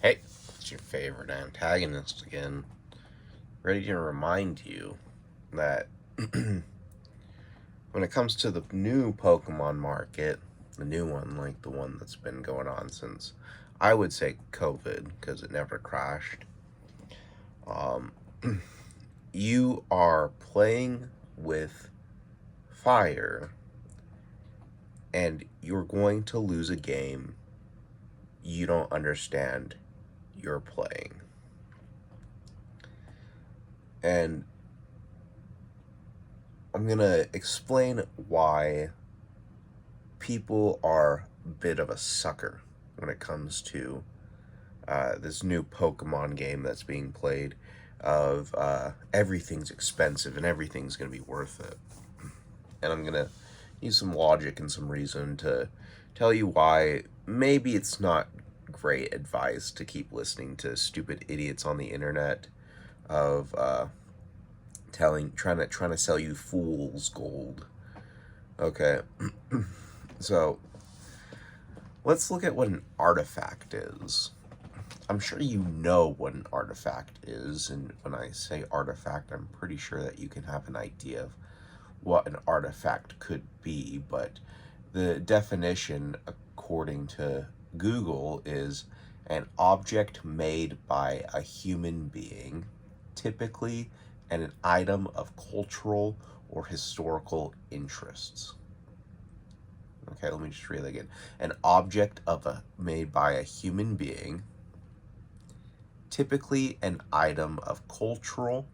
Hey, it's your favorite antagonist again, ready to remind you that when it comes to the new Pokemon market, the new one, like the one that's been going on since, I would say COVID, because it never crashed, um, you are playing with fire and you're going to lose a game you don't understand you're playing. And I'm going to explain why people are a bit of a sucker when it comes to this new Pokemon game that's being played of everything's expensive and everything's going to be worth it. And I'm going to use some logic and some reason to tell you why maybe it's not great advice to keep listening to stupid idiots on the internet of trying to sell you fool's gold. Okay. So, let's look at what an artifact is. I'm sure you know what an artifact is, and when I say artifact, I'm pretty sure that you can have an idea of what an artifact could be, but the definition, according to Google, is an object made by a human being, typically an item of cultural or historical interests. Okay, let me just read that again. An object made by a human being, typically an item of cultural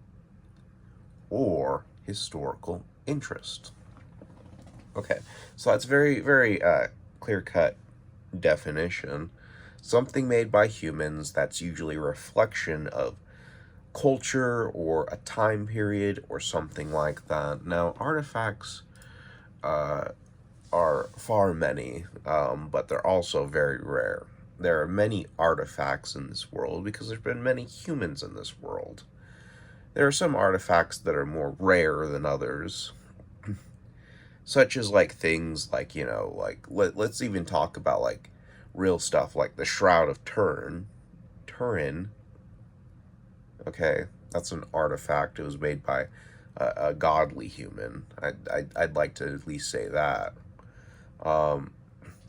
or historical interest. Okay, so that's very, very clear cut definition. Something made by humans that's usually a reflection of culture or a time period or something like that. Now, artifacts uh, are far many, but they're also very rare. There are many artifacts in this world because there's been many humans in this world. There are some artifacts that are more rare than others, such as like things like, let's even talk about like real stuff like the Shroud of Turin. Okay, that's an artifact. It was made by a godly human. I'd like to at least say that. Um,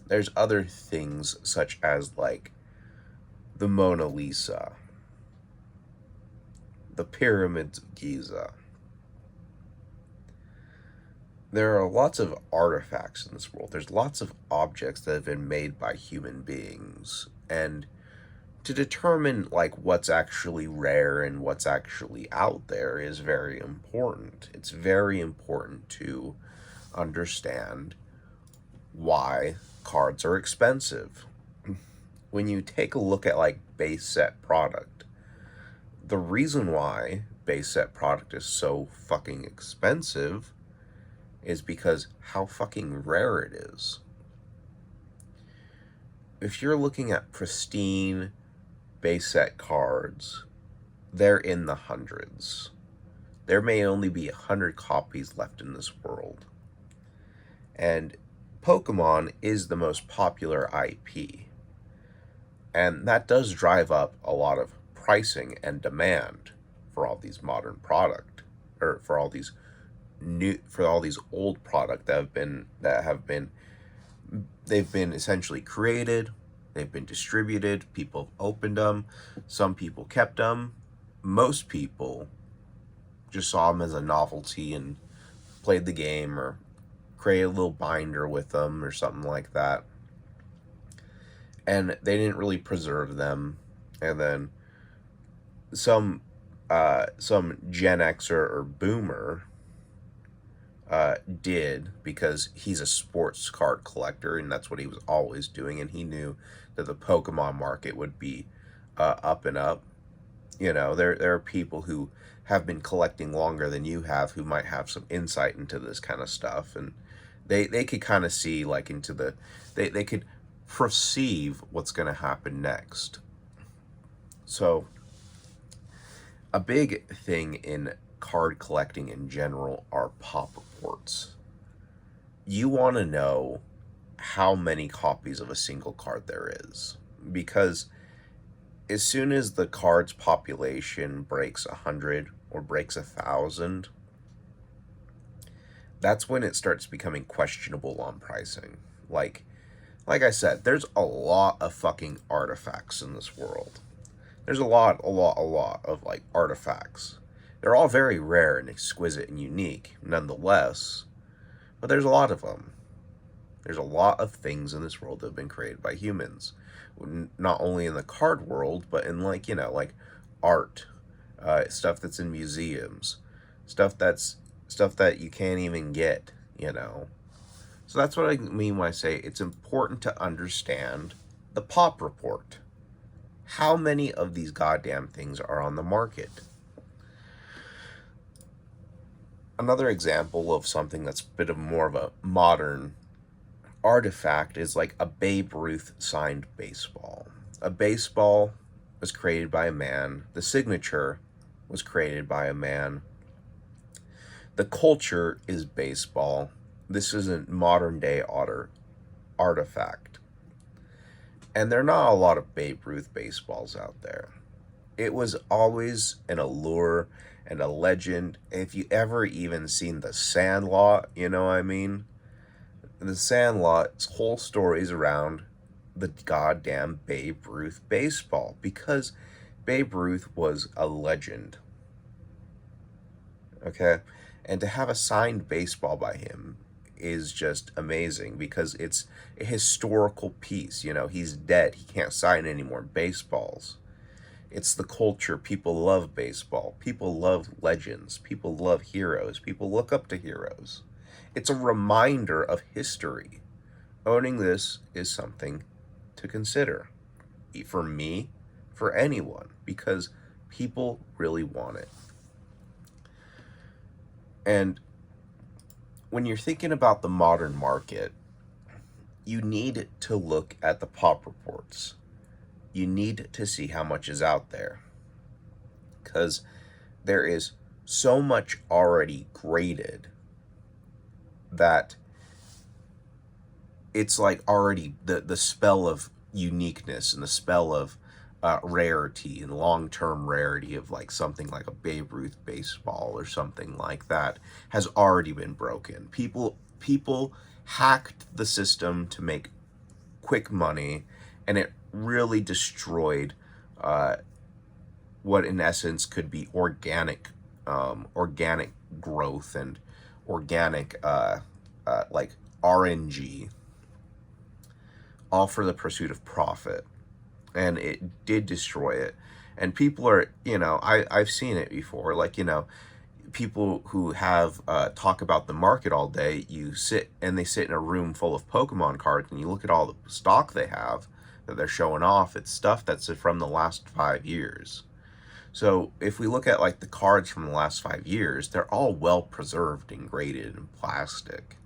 there's other things such as like the Mona Lisa, the pyramids of Giza. There are lots of artifacts in this world. There's lots of objects that have been made by human beings. And to determine like what's actually rare and what's actually out there is very important. It's very important to understand why cards are expensive. When you take a look at like base set product, the reason why base set product is so fucking expensive is because how fucking rare it is. If you're looking at pristine base set cards, they're in the hundreds. There may only be 100 copies left in this world. And Pokemon is the most popular IP. And that does drive up a lot of pricing and demand for all these modern product, or for all these old product that have been they've been essentially created, they've been distributed, people have opened them, some people kept them, most people just saw them as a novelty and played the game or created a little binder with them or something like that, and they didn't really preserve them. And then some Gen Xer or Boomer did, because he's a sports card collector and that's what he was always doing, and he knew that the Pokemon market would be up and up. There are people who have been collecting longer than you have who might have some insight into this kind of stuff, and they could kind of see like into they could perceive what's going to happen next. So a big thing in card collecting in general are pop reports. You want to know how many copies of a single card there is, because as soon as the card's population breaks 100 or breaks 1,000, that's when it starts becoming questionable on pricing. Like I said, there's a lot of fucking artifacts in this world. There's a lot of like artifacts. They're all very rare and exquisite and unique, nonetheless, but there's a lot of them. There's a lot of things in this world that have been created by humans, not only in the card world, but in like like art, stuff that's in museums, stuff that you can't even get. So that's what I mean when I say it's important to understand the pop report. How many of these goddamn things are on the market? Another example of something that's a bit of more of a modern artifact is like a Babe Ruth signed baseball. A baseball was created by a man. The signature was created by a man. The culture is baseball. This is a modern day artifact. And there are not a lot of Babe Ruth baseballs out there. It was always an allure and a legend. If you ever even seen The Sandlot, you know what I mean? The Sandlot's whole story is around the goddamn Babe Ruth baseball because Babe Ruth was a legend. Okay? And to have a signed baseball by him is just amazing because it's a historical piece. He's dead. He can't sign any more baseballs. It's the culture. People love baseball. People love legends. People love heroes. People look up to heroes. It's a reminder of history. Owning this is something to consider. For me, for anyone, because people really want it. And when you're thinking about the modern market, you need to look at the pop reports. You need to see how much is out there. Because there is so much already graded that it's like already the spell of uniqueness and the spell of rarity and long-term rarity of like something like a Babe Ruth baseball or something like that has already been broken. People hacked the system to make quick money, and it really destroyed what in essence could be organic growth and organic like RNG, all for the pursuit of profit. And it did destroy it. And people are, I've seen it before. Like, people who have talk about the market all day, they sit in a room full of Pokemon cards, and you look at all the stock they have that they're showing off. It's stuff that's from the last 5 years. So if we look at like the cards from the last 5 years, they're all well preserved and graded in plastic.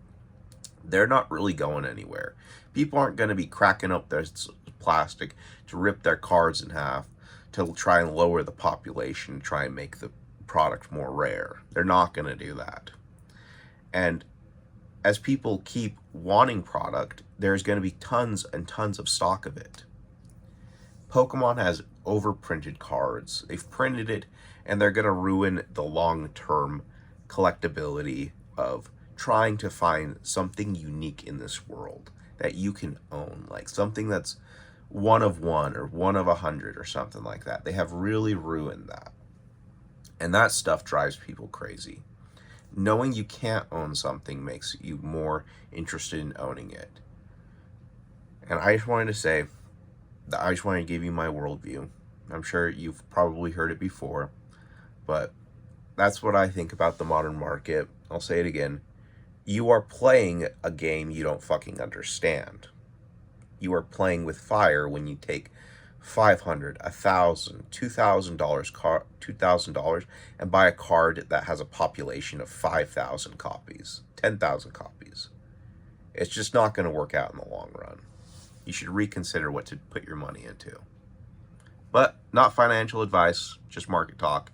They're not really going anywhere. People aren't going to be cracking up their plastic to rip their cards in half to try and lower the population, try and make the product more rare. They're not going to do that. And as people keep wanting product, there's going to be tons and tons of stock of it. Pokemon has overprinted cards. They've printed it, and they're going to ruin the long-term collectability of trying to find something unique in this world that you can own, like something that's one of one or one of 100 or something like that. They have really ruined that. And that stuff drives people crazy. Knowing you can't own something makes you more interested in owning it. And I just wanted to say that I just wanted to give you my worldview. I'm sure you've probably heard it before, but that's what I think about the modern market. I'll say it again. You are playing a game you don't fucking understand. You are playing with fire when you take $500, $1,000, $2,000 and buy a card that has a population of 5,000 copies, 10,000 copies. It's just not going to work out in the long run. You should reconsider what to put your money into. But not financial advice, just market talk.